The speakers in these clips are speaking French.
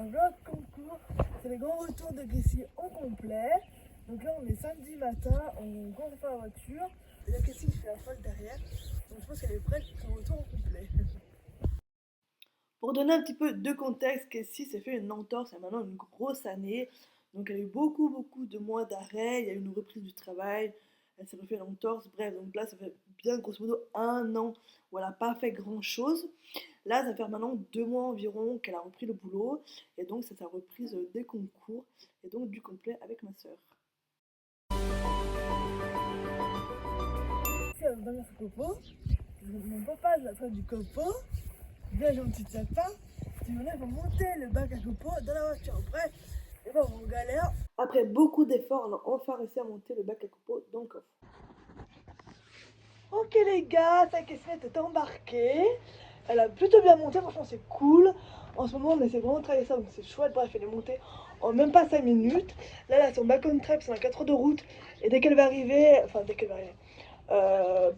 un vlog concours. C'est le grand retour de Cassie en complet. Donc là on est samedi matin, on commence à faire la voiture. Et là Cassie fait la folle derrière. Donc je pense qu'elle est prête pour son retour en complet. Pour donner un petit peu de contexte, Cassie s'est fait une entorse il y a maintenant une grosse année. Donc elle a eu beaucoup de mois d'arrêt, il y a eu une reprise du travail, elle s'est refait une entorse, bref, donc là ça fait bien grosso modo un an où elle n'a pas fait grand chose. Là ça fait maintenant 2 mois environ qu'elle a repris le boulot, et donc c'est sa reprise des concours, et donc du complet avec ma soeur. Ici elle va dans son copeau, mon papa de la fin du copeau, bien gentil de sa part, il me lève à monter le bac à copeaux dans la voiture. Bref, et ben on galère. Après beaucoup d'efforts, on a enfin réussi à monter le bac à copeaux dans le coffre. Ok les gars, sa caissette est embarquée. Elle a plutôt bien monté, franchement c'est cool. En ce moment on essaie vraiment de travailler ça, donc c'est chouette. Bref, elle est montée en même pas 5 minutes. Là elle a son back on track, c'est un 4 heures de route. Et dès qu'elle va arriver,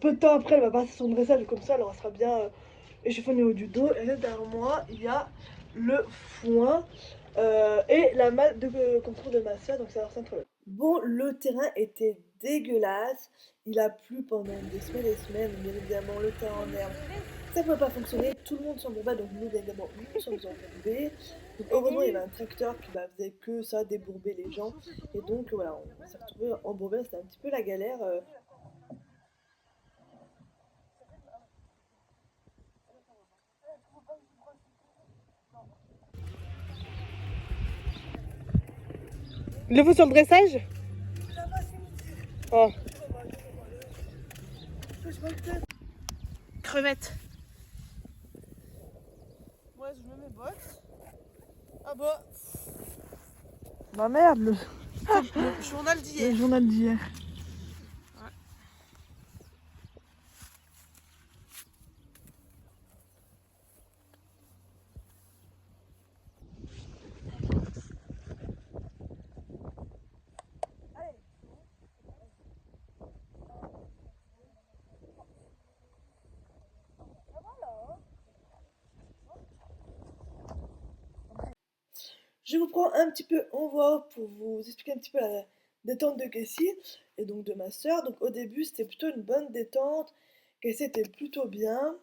peu de temps après elle va passer son dressage, comme ça elle sera bien échauffée au niveau du dos. Et là derrière moi il y a le foin et la malle de concours de ma soeur, donc ça va être bon, le terrain était dégueulasse. Il a plu pendant des semaines, bien évidemment, le terrain en herbe, ça ne pouvait pas fonctionner. Tout le monde s'embourbait, donc nous, bien évidemment, nous sommes embourbés. Donc heureusement, il y avait un tracteur qui faisait que ça, débourber les gens. Et donc voilà, on s'est retrouvés embourbés, c'était un petit peu la galère. Il le faut sur le dressage? Oh. Crevette. Ouais, je mets mes bottes. Ah bah. Bah merde, le Journal d'hier. journal d'hier. Ouais. Je vous prends un petit peu en voix pour vous expliquer un petit peu la détente de Cassie et donc de ma soeur. Donc au début c'était plutôt une bonne détente, Cassie était plutôt bien,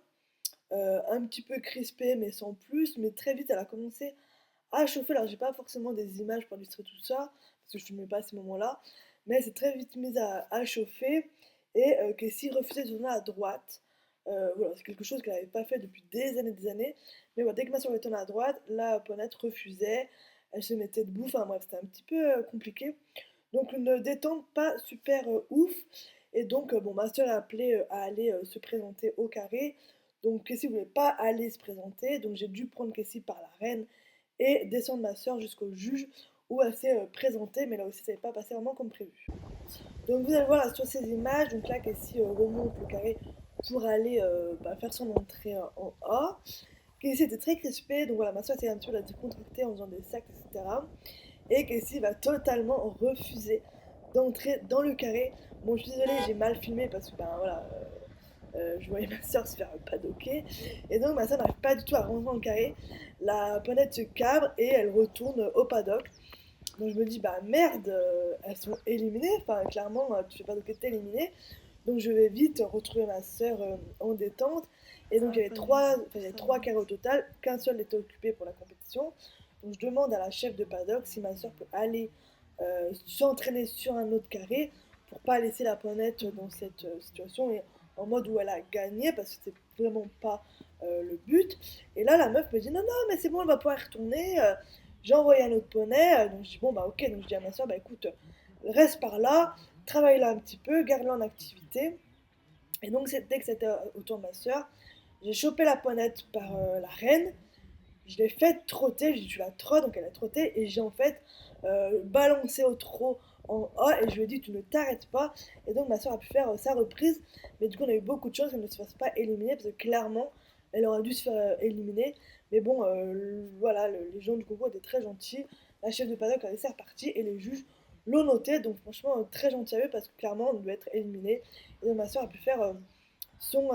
un petit peu crispée mais sans plus, mais très vite elle a commencé à chauffer. Alors j'ai pas forcément des images pour illustrer tout ça, parce que je ne filmais pas à ce moment-là, mais elle s'est très vite mise à chauffer et Cassie refusait de tourner à droite. Voilà, c'est quelque chose qu'elle n'avait pas fait depuis des années. Mais voilà, dès que ma soeur tournée à droite, la Ponette refusait, elle se mettait debout, enfin bref, c'était un petit peu compliqué. Donc une détente pas super ouf. Et donc bon, ma soeur a appelé à aller se présenter au carré. Donc Cassie voulait pas aller se présenter, donc j'ai dû prendre Cassie par la reine et descendre ma soeur jusqu'au juge où elle s'est présentée, mais là aussi ça n'est pas passé vraiment comme prévu. Donc vous allez voir là sur ces images, donc là Cassie remonte le carré pour aller faire son entrée en A. Cassie était très crispée, donc voilà, ma soeur s'est un petit peu la décontractée en faisant des sacs, etc. Et Cassie va totalement refuser d'entrer dans le carré. Bon, je suis désolée, j'ai mal filmé parce que je voyais ma soeur se faire padoquer. Et donc ma soeur n'arrive pas du tout à rentrer dans le carré. La ponette se cabre et elle retourne au paddock. Donc je me dis, bah merde, elles sont éliminées. Enfin, clairement, tu fais padoquer, t'es éliminé. Donc je vais vite retrouver ma soeur en détente. Et donc il y avait trois carrés au total, qu'un seul était occupé pour la compétition. Donc je demande à la chef de paddock si ma soeur peut aller s'entraîner sur un autre carré pour pas laisser la ponette dans cette situation et en mode où elle a gagné parce que c'était vraiment pas le but. Et là la meuf me dit non mais c'est bon, elle va pouvoir y retourner. J'ai envoyé un autre poney, donc je dis bon bah ok, donc je dis à ma soeur bah écoute, reste par là, travaille là un petit peu, garde-la en activité. Et donc dès que c'était autour de ma soeur, j'ai chopé la ponette par la reine, je l'ai fait trotter, j'ai dit tu la trottes, donc elle a trotté, et j'ai en fait balancé au trot en A, et je lui ai dit tu ne t'arrêtes pas, et donc ma soeur a pu faire sa reprise, mais du coup on a eu beaucoup de chance qu'elle ne se fasse pas éliminer, parce que clairement elle aurait dû se faire éliminer, mais bon voilà, les gens du concours étaient très gentils, la chef de paddock a laissé repartir, et les juges l'ont noté, donc franchement très gentil à eux, parce que clairement on devait être éliminé, et donc ma soeur a pu faire son,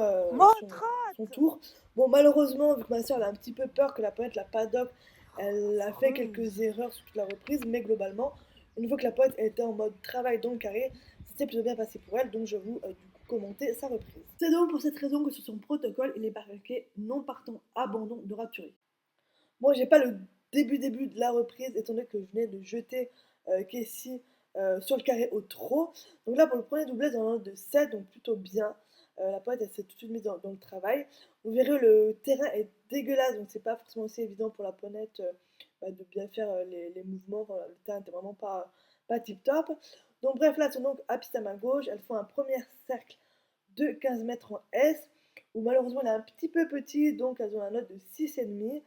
son tour. Bon, malheureusement, vu que ma soeur a un petit peu peur que la poète, la paddock, Elle a fait quelques erreurs sur toute la reprise, mais globalement, une fois que la poète était en mode travail dans le carré, c'était plutôt bien passé pour elle, donc je vous du coup commenter sa reprise. C'est donc pour cette raison que sur son protocole, il est marqué non partant, abandon de Rapturé. Moi, j'ai pas le début de la reprise, étant donné que je venais de jeter Casey sur le carré au trot. Donc là, pour le premier doublé, dans la note de 7, donc plutôt bien. La poète, elle s'est tout de suite mise dans le travail. Vous verrez, le terrain est dégueulasse, donc c'est pas forcément aussi évident pour la ponette de bien faire les mouvements. Enfin, le terrain n'était vraiment pas tip top. Donc bref, là, elles sont donc à piste à main gauche. Elles font un premier cercle de 15 mètres en S, où malheureusement elle est un petit peu petite, donc elles ont la note de 6,5.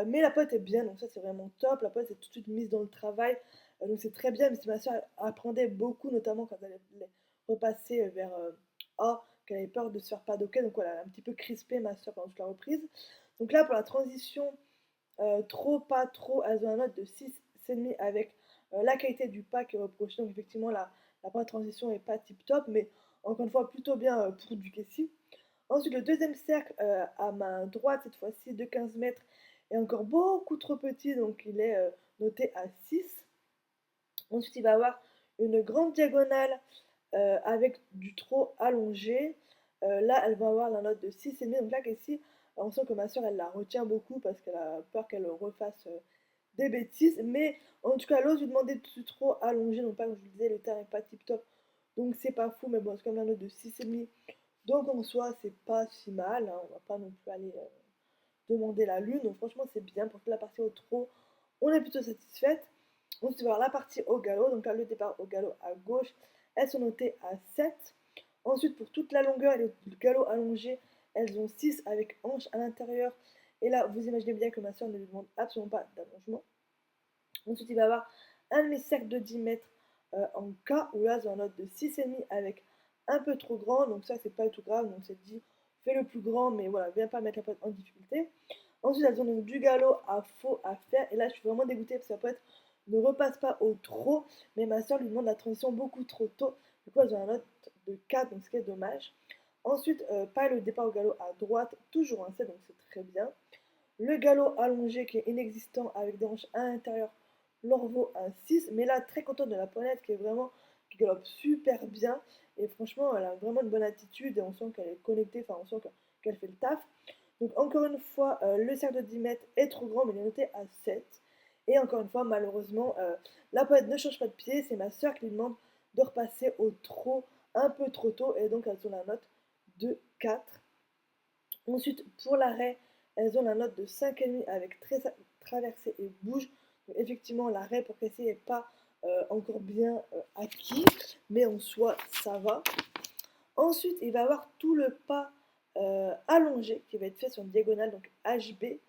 Mais la pote est bien, donc ça c'est vraiment top. La pote est tout de suite mise dans le travail, donc c'est très bien. Mais si ma soeur apprenait beaucoup, notamment quand elle allait repasser vers A, qu'elle avait peur de se faire padoquer, donc voilà, elle a un petit peu crispé ma soeur pendant toute la reprise. Donc là, pour la transition, trop, pas trop, elles ont une note de 6,5 avec la qualité du pas qui est reprochée. Donc effectivement, la première transition est pas tip top, mais encore une fois, plutôt bien pour du Kessie. Ensuite, le deuxième cercle à main droite, cette fois-ci de 15 mètres, est encore beaucoup trop petit, donc il est noté à 6. Ensuite, il va avoir une grande diagonale avec du trot allongé. Là, elle va avoir la note de 6,5. Donc là, ici, on sent que ma soeur, elle la retient beaucoup parce qu'elle a peur qu'elle refasse des bêtises. Mais en tout cas, l'autre lui demandait du trot allongé. Donc, pas comme je vous disais, le terrain n'est pas tip top. Donc, c'est pas fou, mais bon, c'est comme la note de 6,5. Donc, en soi, c'est pas si mal. Hein. On va pas non plus aller demander la lune. Donc, franchement, c'est bien. Pour toute la partie au trot, on est plutôt satisfaite. Ensuite, voir la partie au galop. Donc là, le départ au galop à gauche, elles sont notées à 7. Ensuite, pour toute la longueur et le galop allongé, elles ont 6 avec hanche à l'intérieur. Et là, vous imaginez bien que ma soeur ne lui demande absolument pas d'allongement. Ensuite, il va y avoir un demi-cercle de 10 mètres en K, où là, j'ai une note de 6,5 avec un peu trop grand. Donc ça, c'est pas du tout grave. Donc c'est dit, fais le plus grand, mais voilà, viens pas mettre la pote en difficulté. Ensuite, elles ont donc du galop à faux à faire. Et là, je suis vraiment dégoûtée parce que la poète ne repasse pas au trop. Mais ma soeur lui demande la transition beaucoup trop tôt. Du coup, elles ont une note de 4, donc ce qui est dommage. Ensuite, pas le départ au galop à droite, toujours un 7, donc c'est très bien. Le galop allongé qui est inexistant avec des hanches à l'intérieur, l'orveau un 6. Mais là, très contente de la ponette qui galope super bien. Et franchement, elle a vraiment une bonne attitude et on sent qu'elle est connectée, enfin, on sent qu'elle fait le taf. Donc, encore une fois, le cercle de 10 mètres est trop grand, mais il est noté à 7. Et encore une fois, malheureusement, la ponette ne change pas de pied. C'est ma soeur qui lui demande de repasser au trot un peu trop tôt. Et donc, elles ont la note de 4. Ensuite, pour l'arrêt, elles ont la note de 5,5 avec traversée et bouge. Donc, effectivement, l'arrêt pour casser n'est pas encore bien acquis, mais en soi, ça va. Ensuite, il va y avoir tout le pas allongé qui va être fait sur une diagonale, donc HB.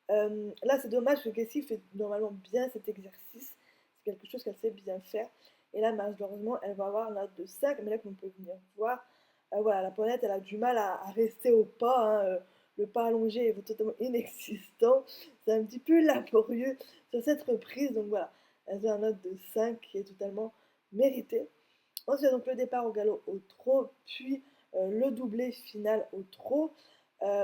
Là, c'est dommage parce que Cassie fait normalement bien cet exercice. C'est quelque chose qu'elle sait bien faire. Et là, malheureusement, elle va avoir une note de 5. Mais là, comme on peut venir voir, voilà, la poinette, elle a du mal à rester au pas. Hein, le pas allongé est totalement inexistant. C'est un petit peu laborieux sur cette reprise. Donc voilà, elle a une note de 5 qui est totalement méritée. Ensuite, donc le départ au galop au trot, puis le doublé final au trot,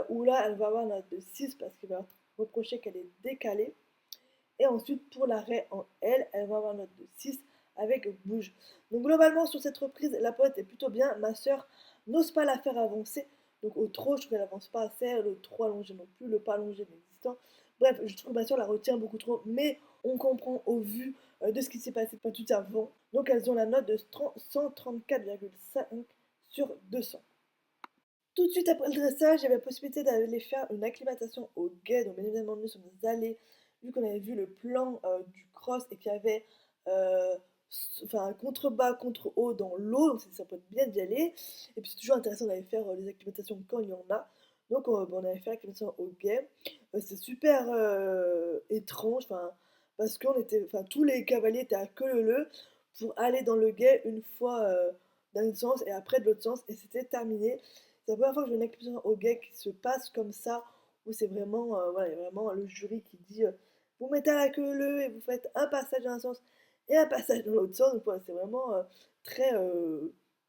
où là, elle va avoir une note de 6 parce qu'il va reprocher qu'elle est décalée. Et ensuite, pour l'arrêt en L, elle va avoir une note de 6 avec bouge. Donc globalement, sur cette reprise, la poète est plutôt bien. Ma soeur n'ose pas la faire avancer. Donc au trop, je trouve qu'elle avance pas assez. Le trop allongé non plus, le pas allongé inexistant. Bref, je trouve que ma soeur la retient beaucoup trop. Mais on comprend au vu de ce qui s'est passé pas tout avant. Donc elles ont la note de 134,5 sur 200. Tout de suite après le dressage, j'avais la possibilité d'aller faire une acclimatation au guet. Donc, bien évidemment, nous sommes allés, vu qu'on avait vu le plan du cross et qu'il y avait enfin, contre-bas, contre-haut dans l'eau. Donc, ça peut être bien d'y aller. Et puis, c'est toujours intéressant d'aller faire les acclimatations quand il y en a. Donc, bon, on avait fait l'acclimatation au guet. C'est super étrange, parce qu'on était, enfin, tous les cavaliers étaient à queue leu pour aller dans le guet une fois d'un sens et après de l'autre sens. Et c'était terminé. C'est la première fois que je vois une accusation au gay qui se passe comme ça, où c'est vraiment, voilà, il y a vraiment le jury qui dit vous mettez à la queue leu et vous faites un passage dans un sens et un passage dans l'autre sens. Donc voilà, c'est vraiment très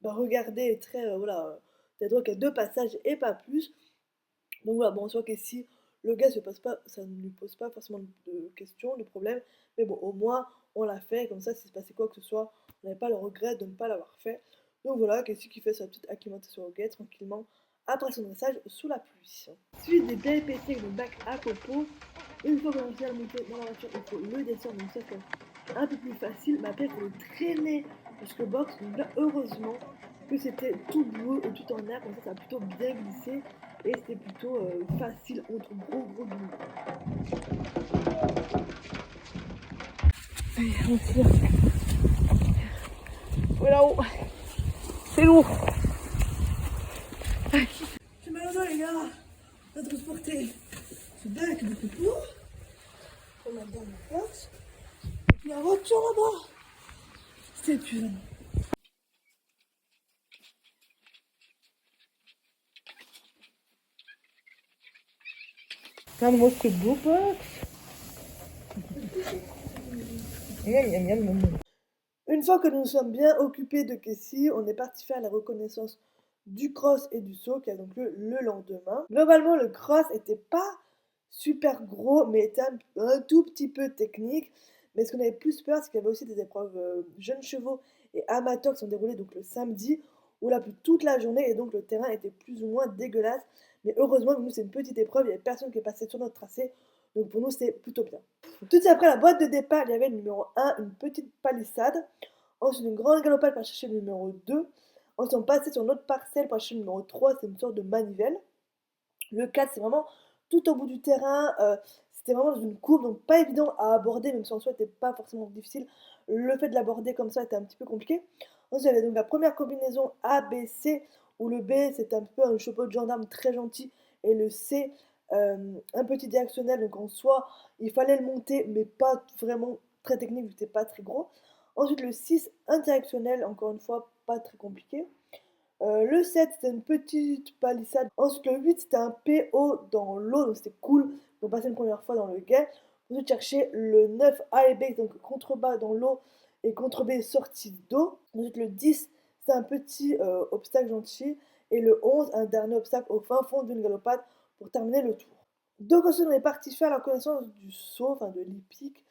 regardé et très voilà, t'as droit qu'à deux passages et pas plus. Donc voilà, bon, on voit qu'ici Le gars, ça ne lui pose pas forcément de questions, de problèmes. Mais bon, au moins, on l'a fait. Comme ça, s'il se passait quoi que ce soit, on n'avait pas le regret de ne pas l'avoir fait. Donc voilà, Cassie qui fait sa petite acclimatation au guet tranquillement après son dressage sous la pluie. Suite des péripéties avec le bac à copeaux, une fois qu'on a réussi à le monter dans la voiture, il faut le descendre. Donc ça, c'est un peu plus facile. Mais après, il faut le traîner jusqu'au box. Donc là, heureusement que c'était tout boueux et tout en air. Comme ça a plutôt bien glissé. Et c'était plutôt facile entre gros bouleaux. Allez, on tire. Oh là-haut. C'est lourd. J'ai mal au dos les gars. On va transporter ce bac de couteau. On va dans la porte. Et puis la voiture là-bas. C'est épuisant. Regarde moi ce beau box. Une fois que nous nous sommes bien occupés de Cassie, on est parti faire la reconnaissance du cross et du saut qui a donc lieu le lendemain. Globalement, le cross était pas super gros, mais était un tout petit peu technique. Mais ce qu'on avait plus peur, c'est qu'il y avait aussi des épreuves jeunes chevaux et amateurs qui sont déroulées donc le samedi, où on a plu toute la journée et donc le terrain était plus ou moins dégueulasse. Mais heureusement, nous, c'est une petite épreuve, il n'y avait personne qui est passé sur notre tracé, donc pour nous, c'est plutôt bien. Tout de suite après la boîte de départ, il y avait le numéro 1, une petite palissade. Ensuite, une grande galopade pour chercher le numéro 2. Ensuite, on passait sur notre parcelle pour chercher le numéro 3, c'est une sorte de manivelle. Le 4, c'est vraiment tout au bout du terrain. C'était vraiment dans une courbe, donc pas évident à aborder, même si en soi, c'était pas forcément difficile. Le fait de l'aborder comme ça était un petit peu compliqué. Ensuite, il y avait donc la première combinaison A, B, C, où le B, c'était un peu un chapeau de gendarme très gentil, et le C, un petit directionnel. Donc en soi, il fallait le monter, mais pas vraiment très technique, vu que c'était pas très gros. Ensuite, le 6, un directionnel, encore une fois, pas très compliqué. Le 7, c'était une petite palissade. Ensuite, le 8, c'était un PO dans l'eau, donc c'était cool. On passait une première fois dans le guet. Ensuite, chercher le 9 A et B, donc contrebas dans l'eau et contre-B sortie d'eau. Ensuite, le 10, c'est un petit obstacle gentil. Et le 11, un dernier obstacle au fin fond d'une galopade pour terminer le tour. Donc ensuite, on est parti faire la connaissance du saut, enfin de l'hippique.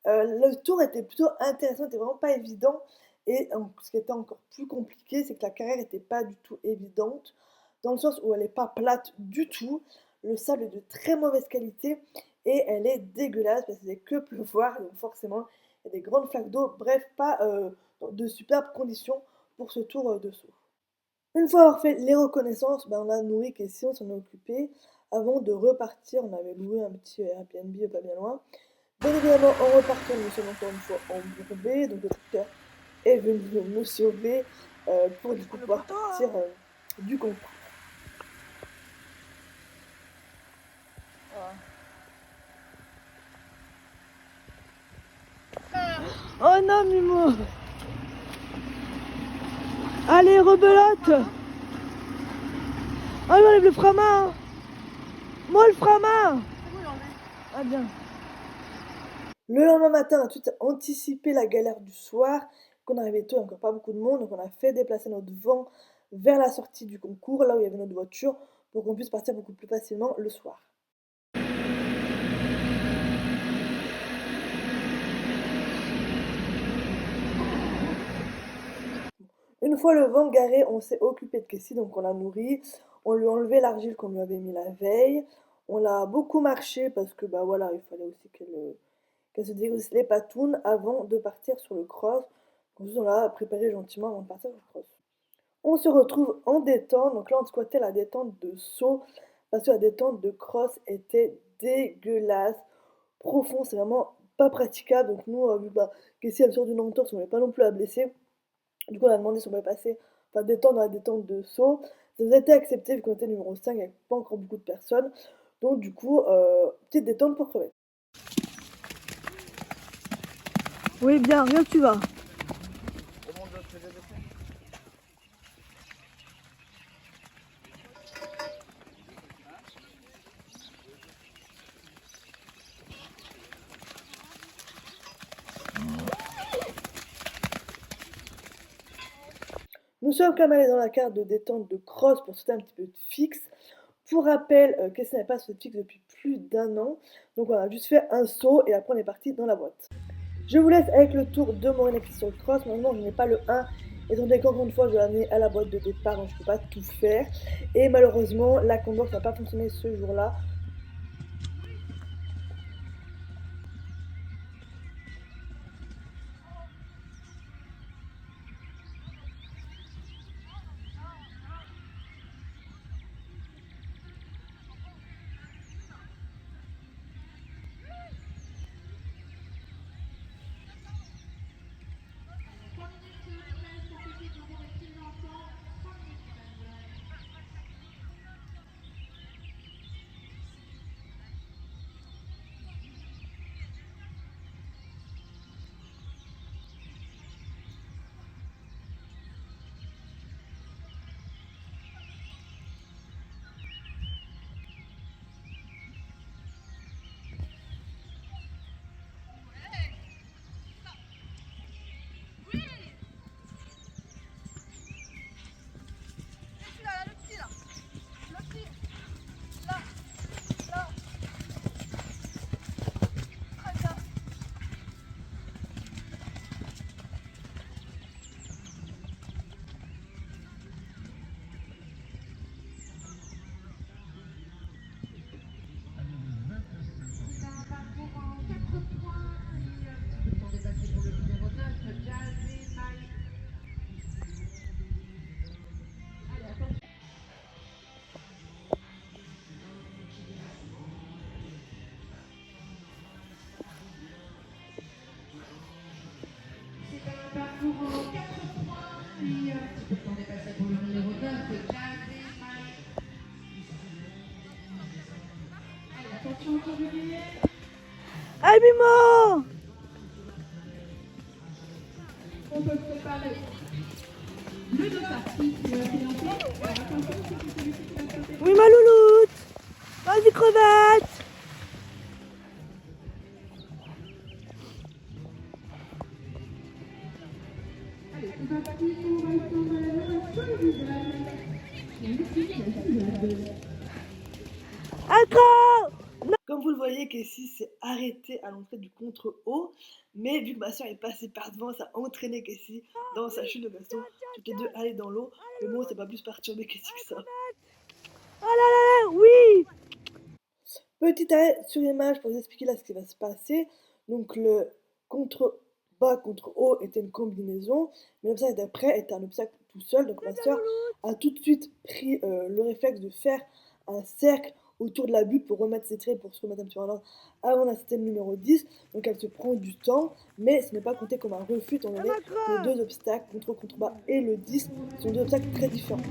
Le tour était plutôt intéressant, c'était vraiment pas évident. Et ce qui était encore plus compliqué, c'est que la carrière n'était pas du tout évidente, dans le sens où elle n'est pas plate du tout. Le sable est de très mauvaise qualité et elle est dégueulasse parce que c'est que pleuvoir, donc forcément, il y a des grandes flaques d'eau. Bref, pas de superbes conditions pour ce tour de saut. Une fois avoir fait les reconnaissances, ben, on a nourri Cassie, on s'en est occupé. Avant de repartir, on avait loué un petit Airbnb pas bien loin. Bien évidemment, en repartant, nous sommes encore une fois embourbés, donc le tracteur est venu nous sauver pour du coup pouvoir partir du concours. Oh non, Mimo! Allez, rebelote! Oh, il enlève le frein à main! Moi, le frein à main! Ah, bien. Le lendemain matin, on a tout anticipé la galère du soir. Qu'on arrivait tôt, il n'y a encore pas beaucoup de monde, donc on a fait déplacer notre van vers la sortie du concours, là où il y avait notre voiture, pour qu'on puisse partir beaucoup plus facilement le soir. Une fois le van garé, on s'est occupé de Cassie, donc on l'a nourrie, on lui a enlevé l'argile qu'on lui avait mis la veille, on l'a beaucoup marché parce que bah voilà, il fallait aussi qu'elle se dégrisse les patounes avant de partir sur le cross. Ensuite, on l'a préparé gentiment avant de partir sur le cross. On se retrouve en détente, donc là on squattait la détente de saut parce que la détente de cross était dégueulasse, profond, c'est vraiment pas praticable. Donc nous, vu bah, Cassie elle sort d'une entorse, on n'est pas non plus à blesser. Du coup, on a demandé si on pouvait passer, enfin, détendre dans la détente de saut. Ça nous a été accepté vu qu'on était numéro 5 avec pas encore beaucoup de personnes. Donc, du coup, petite détente pour crever. Oui, bien, bien que tu vas. Nous sommes quand même allés dans la carte de détente de cross pour sauter un petit peu de fixe. Pour rappel, Cassie n'avait pas sauté de fixe depuis plus d'1 an. Donc on a juste fait un saut et après on est parti dans la boîte. Je vous laisse avec le tour de mon réflexion sur le cross. Maintenant, je n'ai pas le 1, étant donné qu'encore une fois, je l'ai amené à la boîte de départ, donc je ne peux pas tout faire. Et malheureusement, la combox n'a pas fonctionné ce jour-là. Ah, Mimo! On peut préparer le deux parties qui va financer. Attention, sécurité qui va sauter. Oui, ma louloute! Vas-y, crevette! Allez, c'est parti pour l'instant de la rénovation du visage. Encore! Comme vous le voyez, Casey s'est arrêtée à l'entrée du contre-haut. Mais vu que ma soeur est passée par devant, ça a entraîné Casey dans sa chute de baston. Toutes les deux allaient dans l'eau. Mais bon, c'est pas plus perturbé Casey que ça. Oh là là là, oui! Petit arrêt sur image pour vous expliquer là ce qui va se passer. Donc le contre bas contre haut était une combinaison, mais l'obstacle d'après était un obstacle tout seul. Donc ma soeur a tout de suite pris le réflexe de faire un cercle autour de la butte pour remettre ses traits, pour se remettre un petit peu en ordre avant d'assister le numéro 10. Donc elle se prend du temps, mais ce n'est pas compté comme un refus étant donné que les deux obstacles, contre bas et le 10, sont deux obstacles très différents.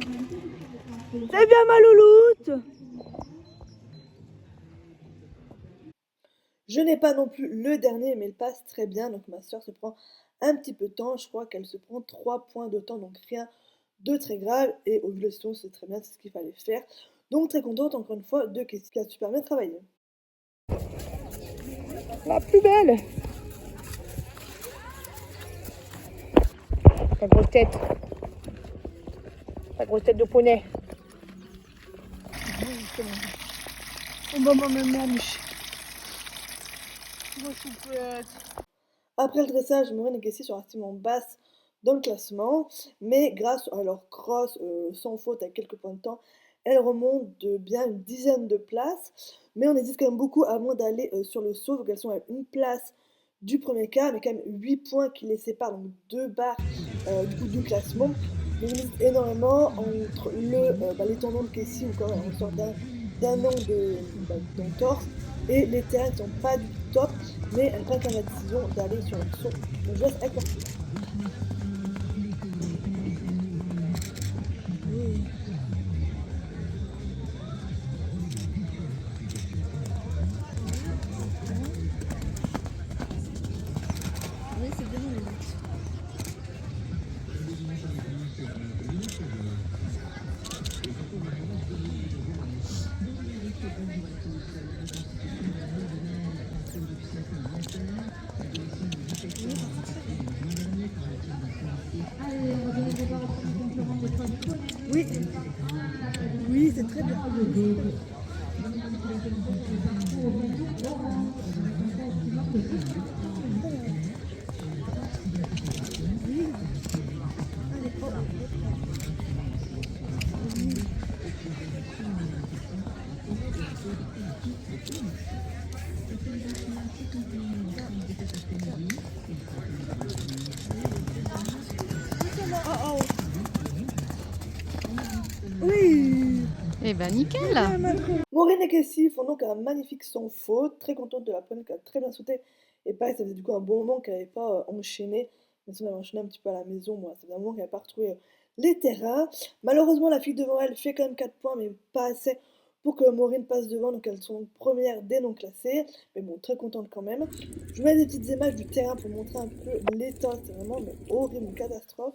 C'est bien, ma louloute! Je n'ai pas non plus le dernier, mais il passe très bien. Donc ma soeur se prend un petit peu de temps. Je crois qu'elle se prend 3 points de temps, donc rien de très grave. Et au vu de la situation, c'est très bien, c'est ce qu'il fallait faire. Donc très contente encore une fois de Casey qui a super bien travaillé. La plus belle! Ta grosse tête. Ta grosse tête de poney. Oh maman, maman, Après le dressage, Maureen et Casey sont relativement basses dans le classement, mais grâce à leur cross sans faute à quelques points de temps, elles remontent de bien une dizaine de places. Mais on hésite quand même beaucoup avant d'aller sur le saut, donc elles sont à une place du premier quart, mais quand même 8 points qui les séparent, donc 2 barres du classement. Donc on hésite énormément entre les tendons de Casey, ou quand même on sort d'un an d'entorse, et les terrains qui sont pas du tout top, mais elles prennent quand même la décision d'aller sur le saut. Donc je laisse avec leur fille. Oui, c'est bien, les luttes. Oui, oui, c'est très bien. Oh, oh. Oui. Eh ben nickel. Maureen et Cassie font donc un magnifique sans faute, très contente de la première qu'elle a très bien sauté. Et pareil, ça faisait du coup un bon moment qu'elle n'avait pas enchaîné. Même si on avait enchaîné un petit peu à la maison, moi, ça faisait un moment qu'elle n'avait pas retrouvé les terrains. Malheureusement, la fille devant elle fait quand même 4 points, mais pas assez pour que Maureen passe devant. Donc elles sont premières des non classées. Mais bon, très contente quand même. Je vous mets des petites images du terrain pour montrer un peu l'état. C'est vraiment mais horrible, une catastrophe.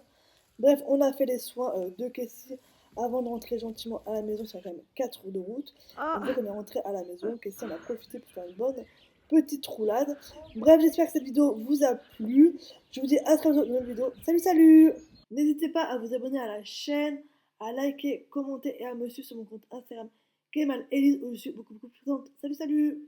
Bref, on a fait les soins de Cassie avant de rentrer gentiment à la maison. C'est quand même 4 heures de route. Une fois qu'on est rentré à la maison, Cassie en a profité pour faire une bonne petite roulade. Bref, j'espère que cette vidéo vous a plu. Je vous dis à très bientôt dans une nouvelle vidéo. Salut, salut! N'hésitez pas à vous abonner à la chaîne, à liker, commenter et à me suivre sur mon compte Instagram Kemal Elise où je suis beaucoup plus présente. Salut, salut!